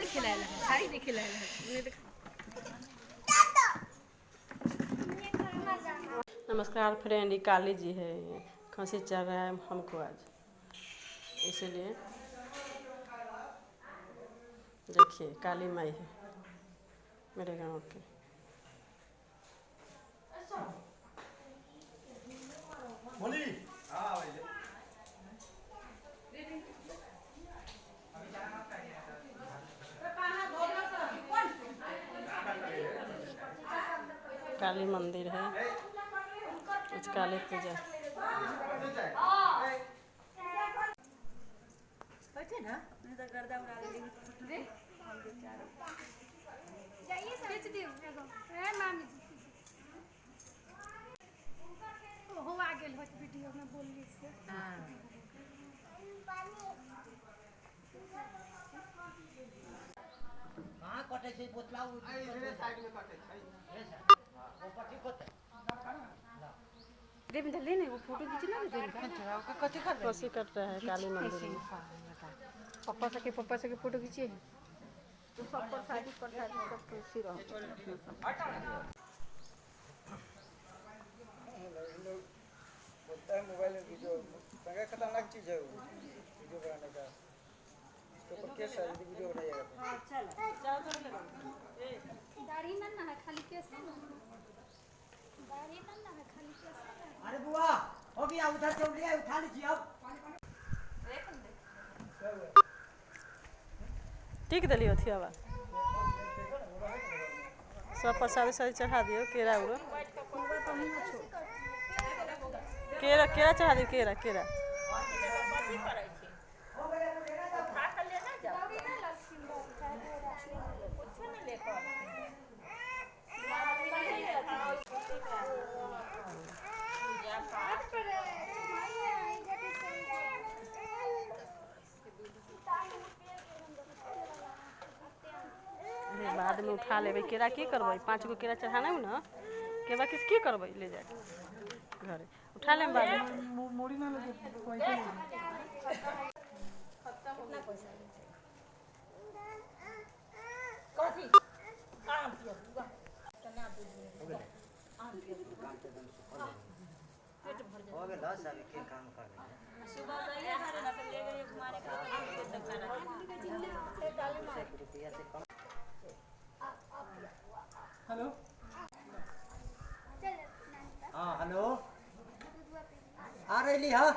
खिलाएला है, साड़ी नहीं खिलाएला है। नमस्कार फ्रेंड, ये काली जी है। खांसी चल रहा है हमको आज, इसीलिए देखिए काली माई है मेरे गांव के। काली मंदिर है, आज काली पूजा। वीडियो में बोलली से कहाँ कटे छै बोतला उ साइड में कटे छै ऊपर ठीक होते देव ले नहीं वो फोटो खींचना दे देगा कथि कर कोसी कट रहा है काली मंदिर में। पापा से के फोटो खींचिए तो सब पर शादी सब खुशी रहो। बोलता है मोबाइल में वीडियो बड़ा खतरनाक चीज है वो वीडियो बनाने का। इसके ऊपर केस है यदि वीडियो बनाइएगा तो। हां चल दाढ़ी ना है खाली केस है, दाढ़ी ना है खाली केस है। अरे बुआ हो गया, उधर से लिया उठा लीजिए अब। टिक दिली थी अब सब प्रसाद सारी चढ़ा दियो। केरा उरा केरा केरा चढ़ा दियो। केरा केरा बाद में उठा लेबै। केरा की करबै, 5 गो केरा चढ़ाना है ना, केरा किस की करबै ले जाए घरे उठा लेम बाद में। मोड़ी ना लगे कोई कथि आम पियो बुआ तना दूध हो गए 10 साल के काम कर रहे हैं। सुबह गए घरे ना तो ले गए घुमाने के तो खाना रुपया से कम। हेलो हाँ हेलो आ रही हाँ।